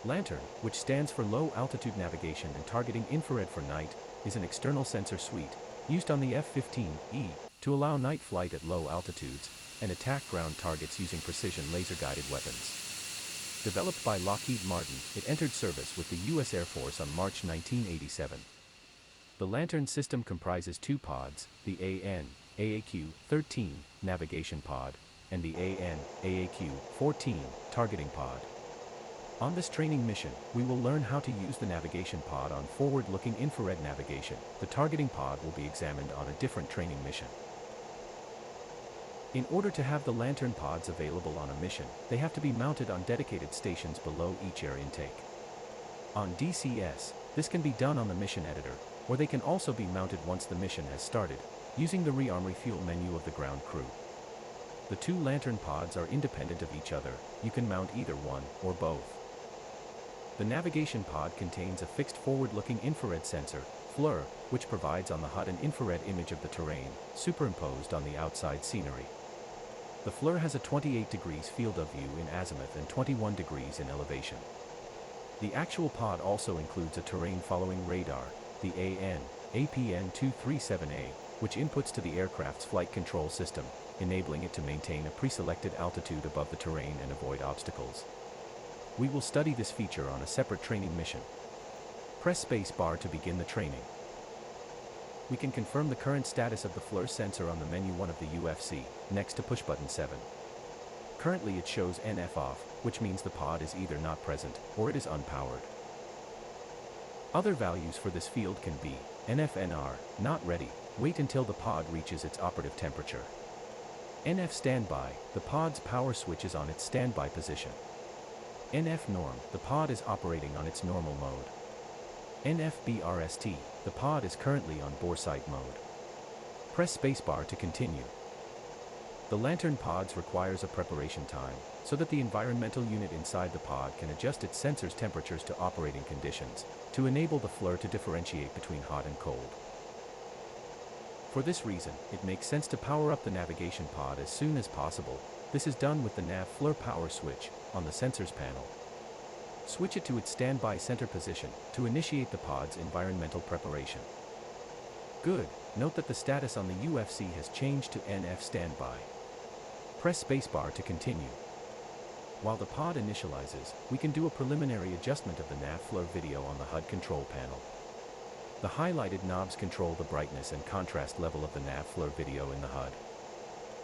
LANTIRN, which stands for Low Altitude Navigation and Targeting Infrared for Night, is an external sensor suite, used on the F-15E, to allow night flight at low altitudes, and attack ground targets using precision laser-guided weapons. Developed by Lockheed Martin, it entered service with the U.S. Air Force on March 1987. The LANTIRN system comprises two pods, the AN/AAQ-13 Navigation Pod, and the AN/AAQ-14 Targeting Pod. On this training mission, we will learn how to use the navigation pod on forward-looking infrared navigation. The targeting pod will be examined on a different training mission. In order to have the LANTIRN pods available on a mission, they have to be mounted on dedicated stations below each air intake. On DCS, this can be done on the mission editor, or they can also be mounted once the mission has started, using the rearm refuel menu of the ground crew. The two LANTIRN pods are independent of each other. You can mount either one, or both. The navigation pod contains a fixed forward-looking infrared sensor, FLIR, which provides on the HUD an infrared image of the terrain, superimposed on the outside scenery. The FLIR has a 28 degrees field of view in azimuth and 21 degrees in elevation. The actual pod also includes a terrain-following radar, the APN-237A, which inputs to the aircraft's flight control system, enabling it to maintain a pre-selected altitude above the terrain and avoid obstacles. We will study this feature on a separate training mission. Press space bar to begin the training. We can confirm the current status of the FLIR sensor on the menu 1 of the UFC, next to push button 7. Currently it shows NF off, which means the pod is either not present, or it is unpowered. Other values for this field can be NFNR, not ready, wait until the pod reaches its operative temperature. NF standby, the pod's power switch is on its standby position. NF norm, the pod is operating on its normal mode. NFBRST, the pod is currently on boresight mode. Press spacebar to continue. The LANTIRN pods requires a preparation time, so that the environmental unit inside the pod can adjust its sensors' temperatures to operating conditions, to enable the FLIR to differentiate between hot and cold. For this reason, it makes sense to power up the navigation pod as soon as possible. This is done with the NAV FLIR power switch on the sensors panel. Switch it to its standby center position to initiate the pod's environmental preparation. Good. Note that the status on the UFC has changed to NF standby. Press spacebar to continue. While the pod initializes, we can do a preliminary adjustment of the NAV FLIR video on the HUD control panel. The highlighted knobs control the brightness and contrast level of the NAV FLIR video in the HUD.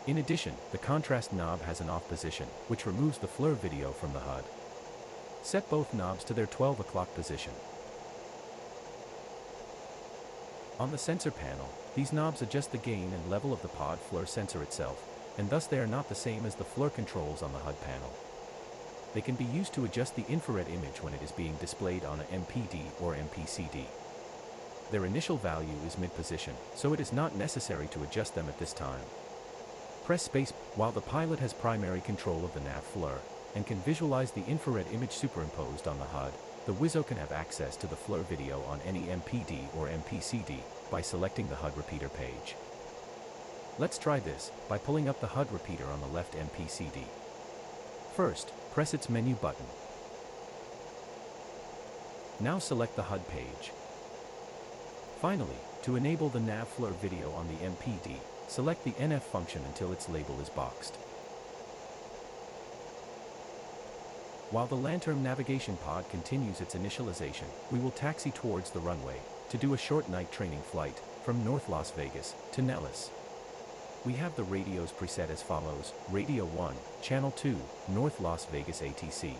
In addition, the contrast knob has an off position, which removes the FLIR video from the HUD. Set both knobs to their 12 o'clock position. On the sensor panel, these knobs adjust the gain and level of the pod FLIR sensor itself, and thus they are not the same as the FLIR controls on the HUD panel. They can be used to adjust the infrared image when it is being displayed on a MPD or MPCD. Their initial value is mid-position, so it is not necessary to adjust them at this time. Press space while the pilot has primary control of the NAV FLIR and can visualize the infrared image superimposed on the HUD. The WIZO can have access to the FLIR video on any MPD or MPCD by selecting the HUD repeater page. Let's try this by pulling up the HUD repeater on the left MPCD. First, press its menu button. Now select the HUD page. Finally, to enable the NAV FLIR video on the MPD, select the NF function until its label is boxed. While the LANTIRN navigation pod continues its initialization, we will taxi towards the runway to do a short night training flight from North Las Vegas to Nellis. We have the radios preset as follows: Radio 1, Channel 2, North Las Vegas ATC.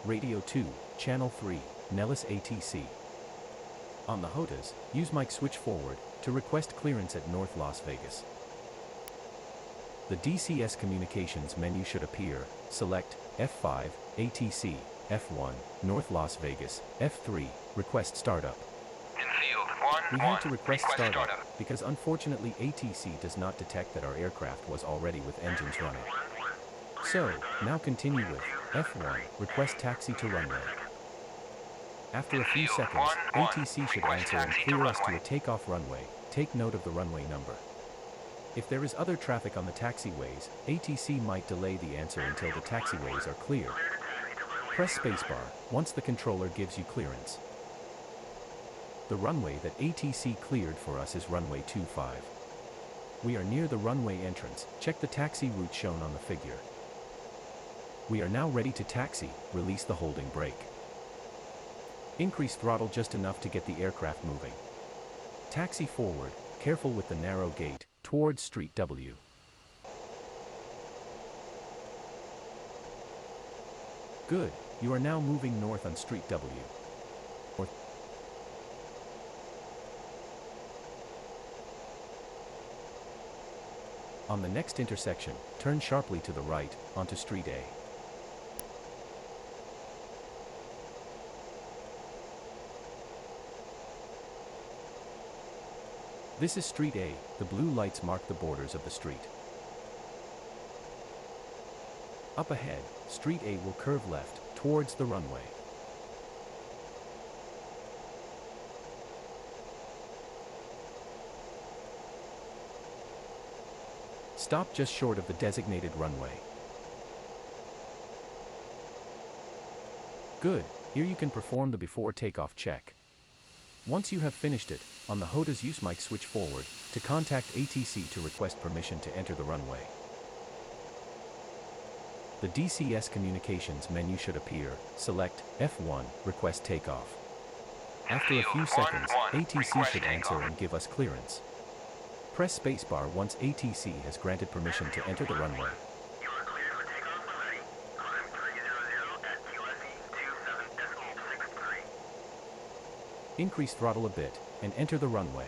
Radio 2, Channel 3, Nellis ATC. On the HOTAS, use mic switch forward to request clearance at North Las Vegas. The DCS communications menu should appear. Select F5, ATC, F1, North Las Vegas, F3, request startup. We had to request startup because unfortunately ATC does not detect that our aircraft was already with engines running. So, now continue with F1, request taxi to runway. After a few seconds, ATC should answer and clear us to a takeoff runway. Take note of the runway number. If there is other traffic on the taxiways, ATC might delay the answer until the taxiways are clear. Press spacebar once the controller gives you clearance. The runway that ATC cleared for us is runway 25. We are near the runway entrance. Check the taxi route shown on the figure. We are now ready to taxi. Release the holding brake. Increase throttle just enough to get the aircraft moving. Taxi forward, careful with the narrow gate, towards Street W. Good, you are now moving north on Street W. On the next intersection, turn sharply to the right, onto Street A. This is Street A, the blue lights mark the borders of the street. Up ahead, Street A will curve left, towards the runway. Stop just short of the designated runway. Good, here you can perform the before takeoff check. Once you have finished it, on the HOTAS use mic switch forward, to contact ATC to request permission to enter the runway. The DCS communications menu should appear. Select F1, request takeoff. After a few seconds, ATC should answer and give us clearance. Press spacebar once ATC has granted permission to enter the runway. You are cleared for takeoff when ready. Climb 300 at QSE 27.63. Increase throttle a bit, and enter the runway.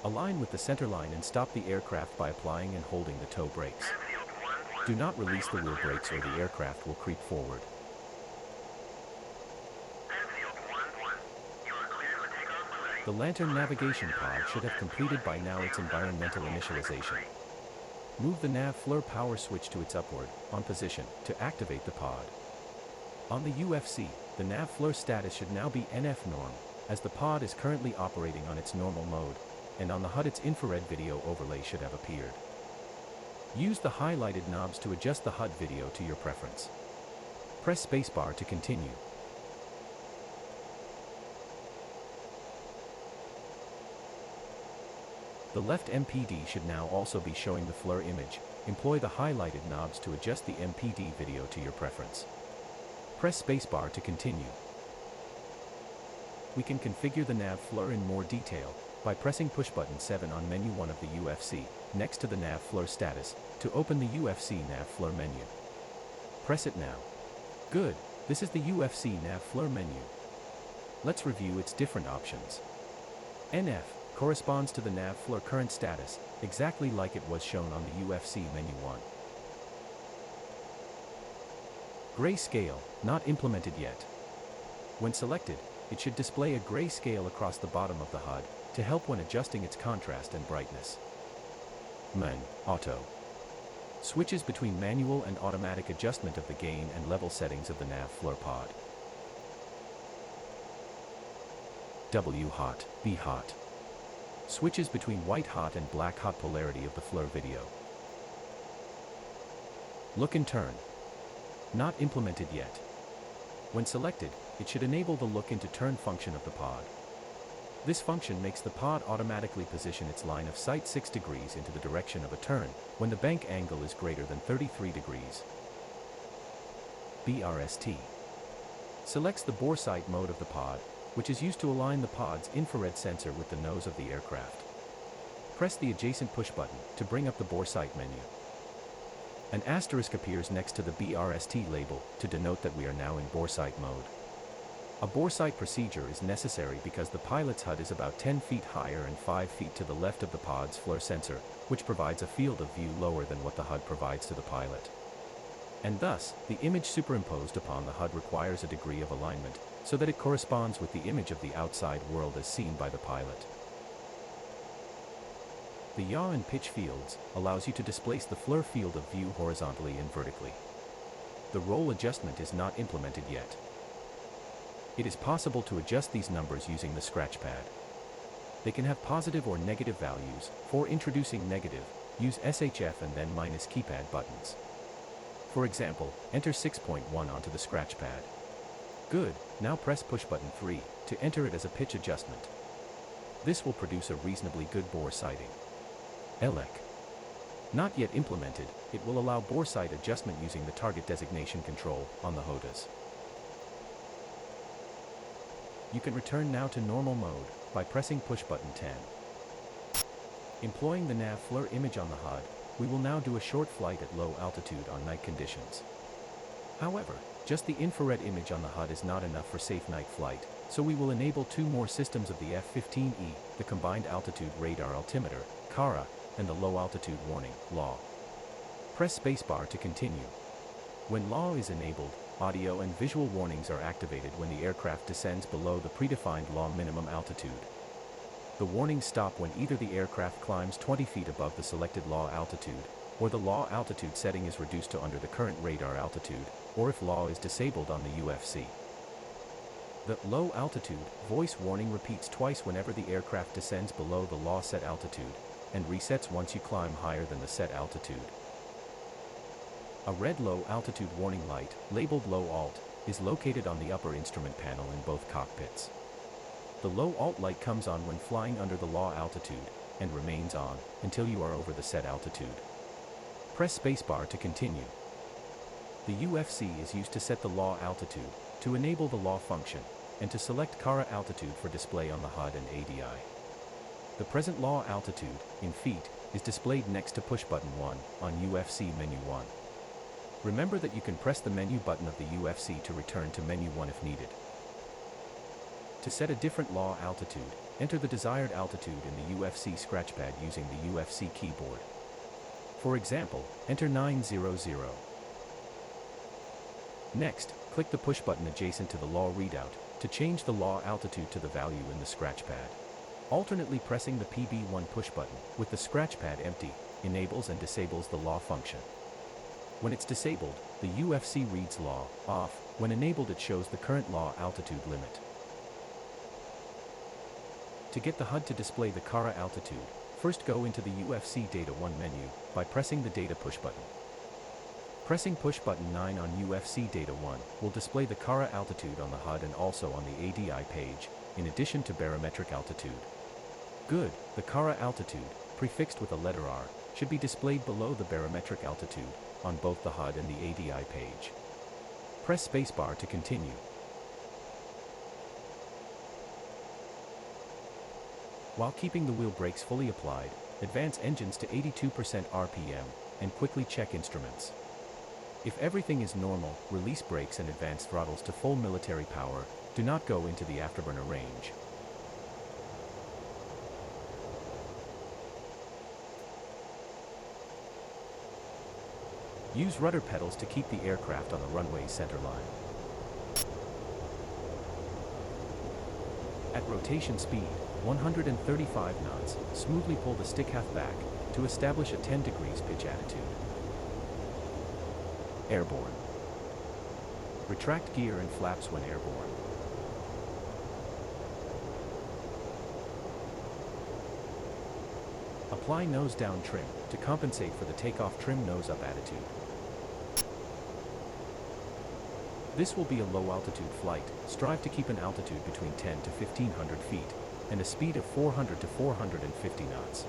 Align with the center line and stop the aircraft by applying and holding the toe brakes. Do not release the wheel brakes or the aircraft will creep forward. The LANTIRN Navigation Pod should have completed by now its environmental initialization. Move the nav FLIR power switch to its upward, on position, to activate the pod. On the UFC, the nav FLIR status should now be NF norm, as the pod is currently operating on its normal mode, and on the HUD its infrared video overlay should have appeared. Use the highlighted knobs to adjust the HUD video to your preference. Press spacebar to continue. The left MPD should now also be showing the FLIR image. Employ the highlighted knobs to adjust the MPD video to your preference. Press spacebar to continue. We can configure the nav FLIR in more detail by pressing push button 7 on menu 1 of the UFC, next to the nav FLIR status, to open the UFC nav FLIR menu. Press it now. Good, this is the UFC nav FLIR menu. Let's review its different options. NF corresponds to the nav FLIR current status, exactly like it was shown on the UFC menu 1. Gray scale, not implemented yet. When selected, it should display a gray scale across the bottom of the HUD, to help when adjusting its contrast and brightness. Auto. Switches between manual and automatic adjustment of the gain and level settings of the nav FLIR pod. W hot, B hot. Switches between white hot and black hot polarity of the FLIR video. Look and turn. Not implemented yet. When selected, it should enable the look into turn function of the pod. This function makes the pod automatically position its line of sight 6 degrees into the direction of a turn, when the bank angle is greater than 33 degrees. BRST selects the bore sight mode of the pod, which is used to align the pod's infrared sensor with the nose of the aircraft. Press the adjacent push button to bring up the bore sight menu. An asterisk appears next to the BRST label to denote that we are now in bore sight mode. A bore sight procedure is necessary because the pilot's HUD is about 10 feet higher and 5 feet to the left of the pod's FLIR sensor, which provides a field of view lower than what the HUD provides to the pilot. And thus, the image superimposed upon the HUD requires a degree of alignment, so that it corresponds with the image of the outside world as seen by the pilot. The yaw and pitch fields allows you to displace the FLIR field of view horizontally and vertically. The roll adjustment is not implemented yet. It is possible to adjust these numbers using the scratch pad. They can have positive or negative values. For introducing negative, use SHF and then minus keypad buttons. For example, enter 6.1 onto the scratch pad. Good, now press push button 3 to enter it as a pitch adjustment. This will produce a reasonably good bore sighting. ELEC. Not yet implemented, it will allow bore sight adjustment using the target designation control on the HOTAS. You can return now to normal mode by pressing push button 10. Employing the LANTIRN FLIR image on the HUD, we will now do a short flight at low altitude on night conditions. However, just the infrared image on the HUD is not enough for safe night flight, so we will enable 2 more systems of the F-15E, the Combined Altitude Radar Altimeter, CARA, and the Low Altitude Warning, LAW. Press spacebar to continue. When LAW is enabled, audio and visual warnings are activated when the aircraft descends below the predefined LAW minimum altitude. The warnings stop when either the aircraft climbs 20 feet above the selected LAW altitude, or the LAW altitude setting is reduced to under the current radar altitude, or if LAW is disabled on the UFC. The low altitude voice warning repeats twice whenever the aircraft descends below the LAW set altitude, and resets once you climb higher than the set altitude. A red low altitude warning light, labeled Low Alt, is located on the upper instrument panel in both cockpits. The Low Alt light comes on when flying under the LAW altitude, and remains on until you are over the set altitude. Press spacebar to continue. The UFC is used to set the LAW altitude, to enable the LAW function, and to select CARA altitude for display on the HUD and ADI. The present LAW altitude, in feet, is displayed next to push button 1 on UFC menu 1. Remember that you can press the menu button of the UFC to return to menu 1 if needed. To set a different LAW altitude, enter the desired altitude in the UFC scratchpad using the UFC keyboard. For example, enter 900. Next, click the push button adjacent to the LAW readout to change the LAW altitude to the value in the scratchpad. Alternately pressing the PB1 push button with the scratchpad empty enables and disables the LAW function. When it's disabled, the UFC reads LAW off. When enabled, it shows the current LAW altitude limit. To get the HUD to display the CARA altitude, first go into the UFC Data 1 menu by pressing the Data push button. Pressing push button 9 on UFC Data 1 will display the CARA altitude on the HUD and also on the ADI page, in addition to barometric altitude. Good, the CARA altitude, prefixed with a letter R, should be displayed below the barometric altitude, on both the HUD and the ADI page. Press spacebar to continue. While keeping the wheel brakes fully applied, advance engines to 82% RPM, and quickly check instruments. If everything is normal, release brakes and advance throttles to full military power. Do not go into the afterburner range. Use rudder pedals to keep the aircraft on the runway's center line. At rotation speed, 135 knots, smoothly pull the stick half back to establish a 10 degrees pitch attitude. Airborne. Retract gear and flaps when airborne. Apply nose down trim to compensate for the takeoff trim nose up attitude. This will be a low altitude flight. Strive to keep an altitude between 10 to 1500 feet and a speed of 400 to 450 knots.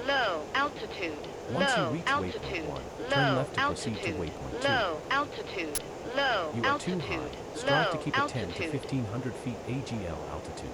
Low altitude, Once you low reach altitude, waypoint 1, turn low left to proceed to altitude, waypoint 2. low altitude, low You are too altitude, high. Strive to low keep at 10 to altitude. 1500 feet AGL altitude.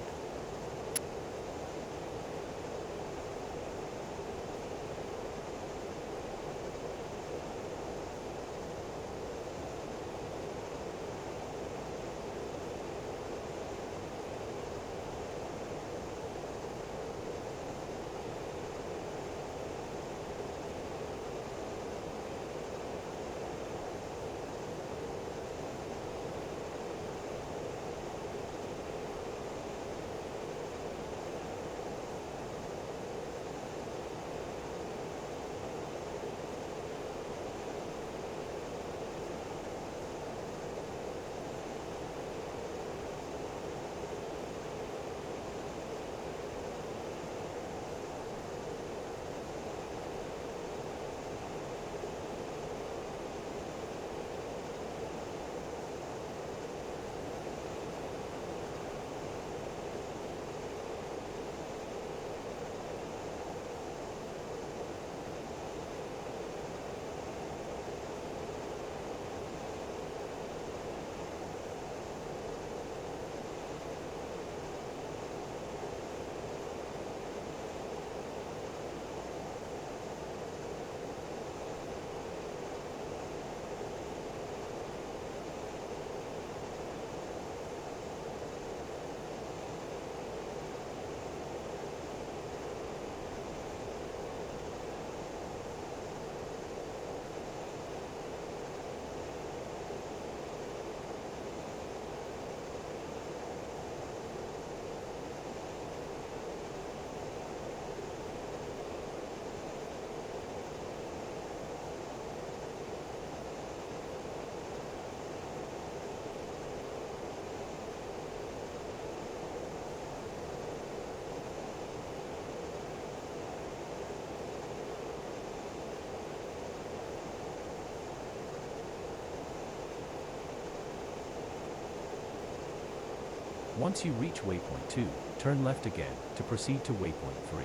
Once you reach waypoint 2, turn left again to proceed to waypoint 3.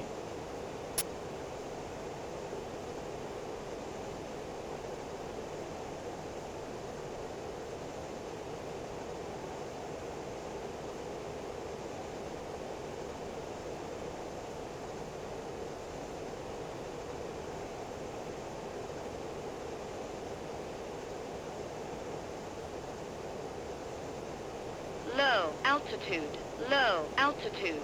Low altitude, low altitude.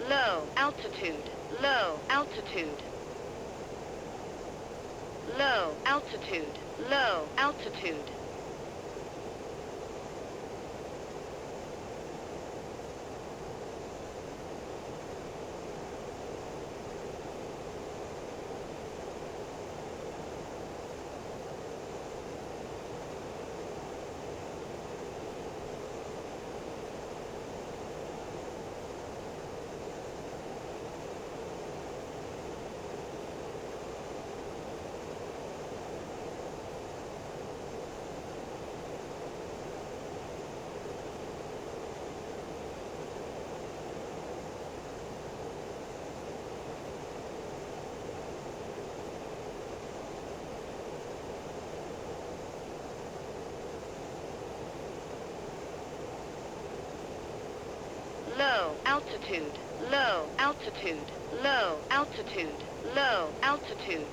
Low altitude, low altitude. Low altitude, low altitude. Low altitude, low altitude, low altitude, low altitude.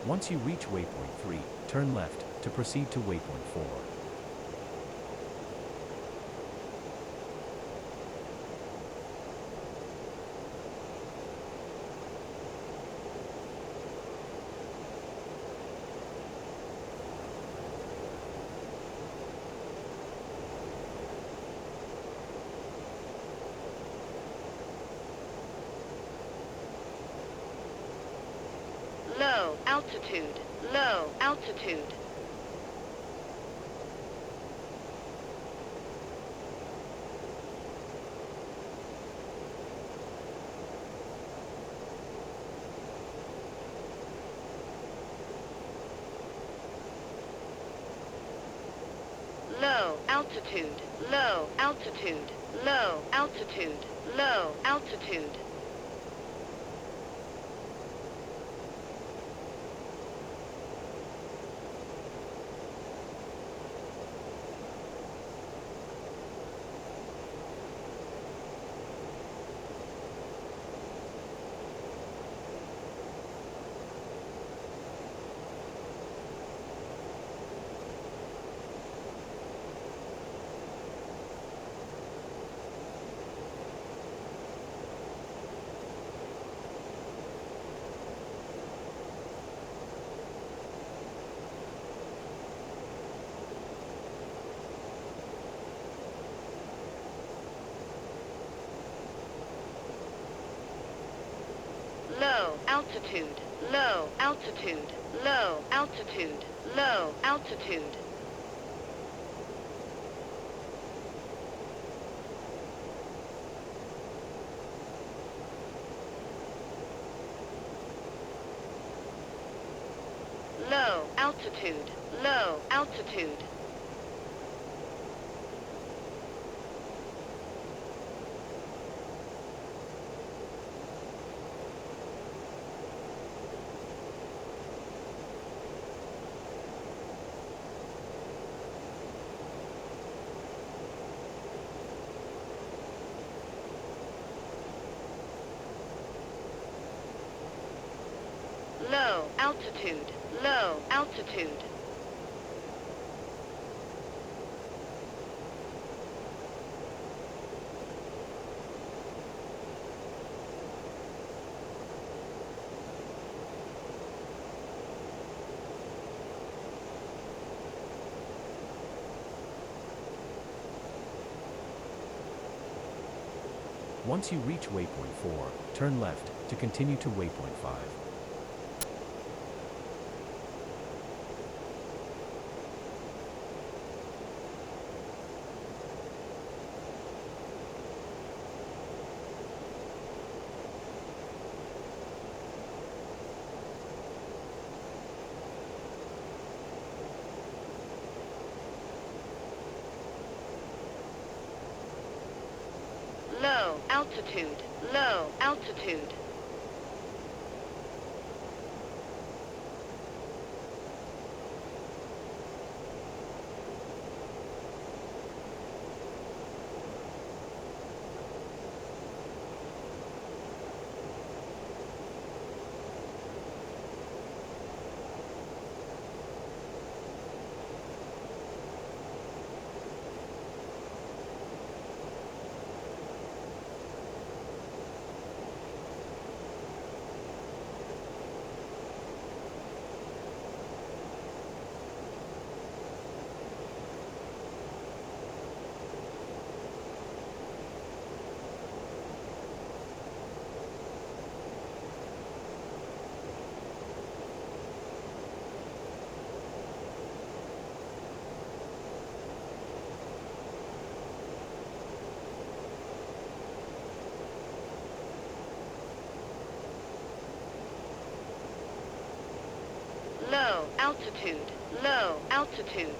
Once you reach waypoint 3, turn left to proceed to waypoint 4. Low altitude, low altitude. Low altitude, low altitude, low altitude, low altitude. Low altitude, low altitude, low altitude, low altitude. Low altitude, low altitude. Low altitude, low altitude. Once you reach waypoint 4, turn left to continue to waypoint 5. Low altitude, low altitude. Low altitude, low altitude.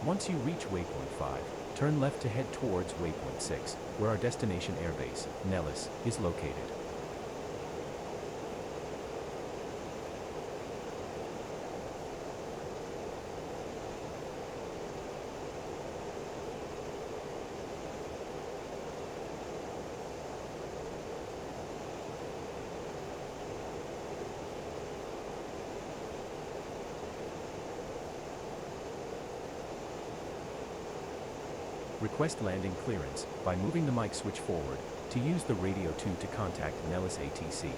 Once you reach waypoint 5, turn left to head towards waypoint 6, where our destination airbase, Nellis, is located. Request landing clearance by moving the mic switch forward to use the radio 2 to contact Nellis ATC.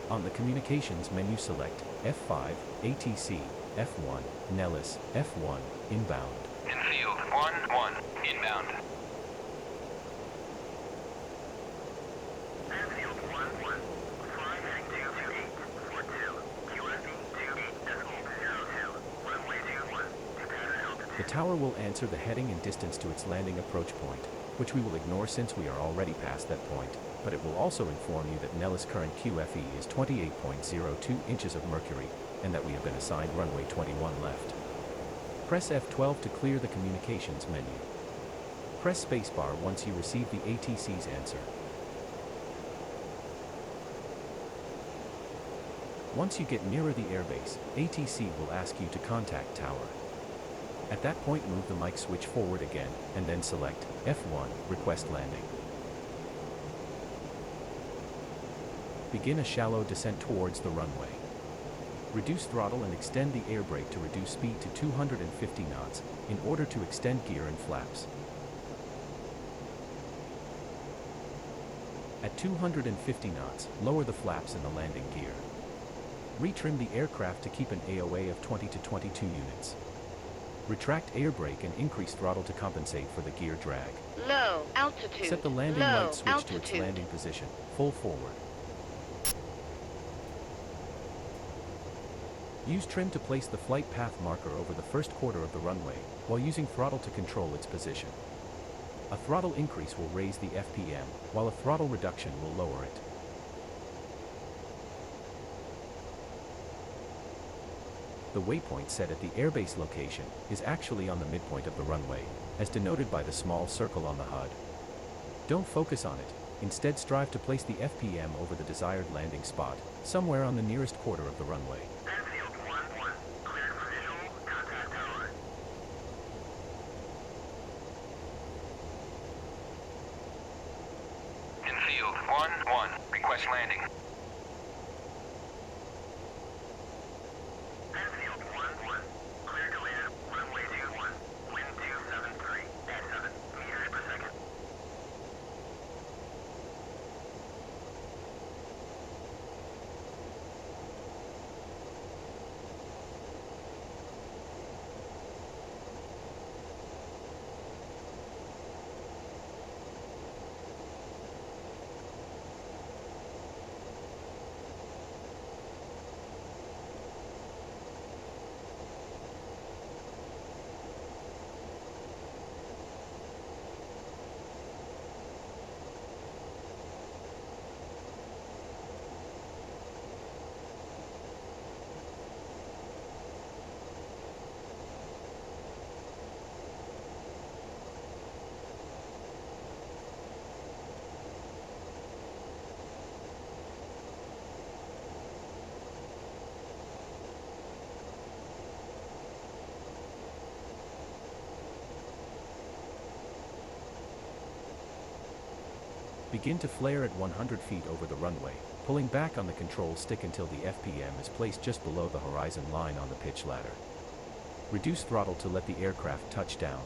On the communications menu, select F5, ATC, F1, Nellis, F1, inbound. Infield 1-1, inbound. Infield 1-1, flying heading 228, 42, QFE 28.02, runway 21, to pattern altitude. The tower will answer the heading and distance to its landing approach point, which we will ignore since we are already past that point, but it will also inform you that Nellis' current QFE is 28.02 inches of mercury, and that we have been assigned runway 21 left. Press F12 to clear the communications menu. Press spacebar once you receive the ATC's answer. Once you get nearer the airbase, ATC will ask you to contact tower. At that point, move the mic switch forward again, and then select F1, request landing. Begin a shallow descent towards the runway. Reduce throttle and extend the air brake to reduce speed to 250 knots, in order to extend gear and flaps. At 250 knots, lower the flaps and the landing gear. Retrim the aircraft to keep an AOA of 20 to 22 units. Retract air brake and increase throttle to compensate for the gear drag. Low altitude. Set the landing low light switch altitude. to its landing position, full forward. Use trim to place the flight path marker over the first quarter of the runway, while using throttle to control its position. A throttle increase will raise the FPM, while a throttle reduction will lower it. The waypoint set at the airbase location is actually on the midpoint of the runway, as denoted by the small circle on the HUD. Don't focus on it, instead strive to place the FPM over the desired landing spot, somewhere on the nearest quarter of the runway. Airfield 1-1, cleared for visual, contact tower. Infield 1-1, request landing. Airfield 1-1, clear to land, runway 21, wind 273, at 7 meters per second. Begin to flare at 100 feet over the runway, pulling back on the control stick until the FPM is placed just below the horizon line on the pitch ladder. Reduce throttle to let the aircraft touch down.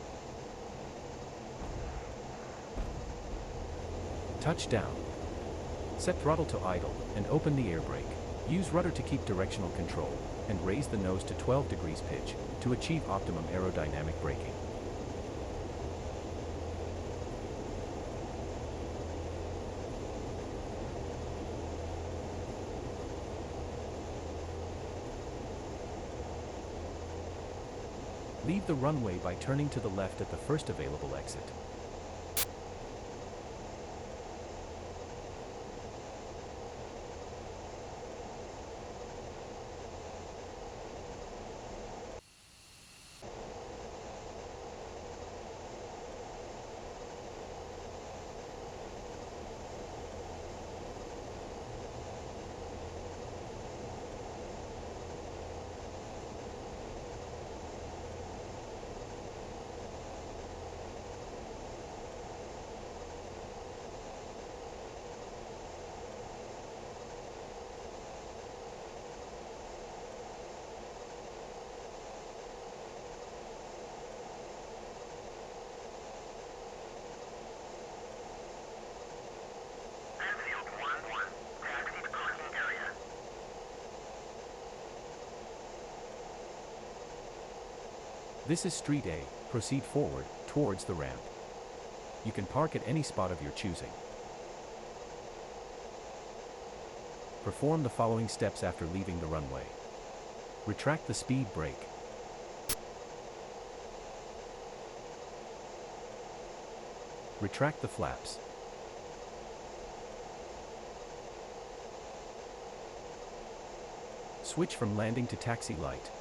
Touchdown. Set throttle to idle, and open the air brake. Use rudder to keep directional control, and raise the nose to 12 degrees pitch, to achieve optimum aerodynamic braking. Leave the runway by turning to the left at the first available exit. Airfield 1-1, taxi to parking area. This is Street A. Proceed forward, towards the ramp. You can park at any spot of your choosing. Perform the following steps after leaving the runway. Retract the speed brake. Retract the flaps. Switch from landing to taxi light.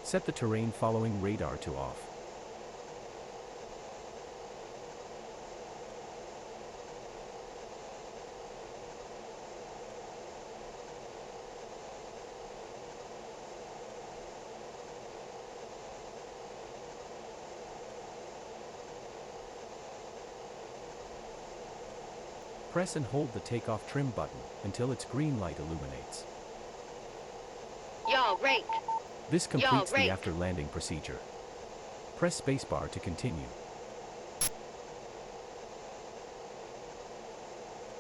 Set the terrain following radar to off. Press and hold the takeoff trim button until its green light illuminates. Yaw rate. This completes the rate. after landing procedure. Press spacebar to continue.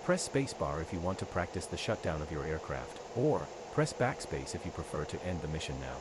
Press spacebar if you want to practice the shutdown of your aircraft, or press backspace if you prefer to end the mission now.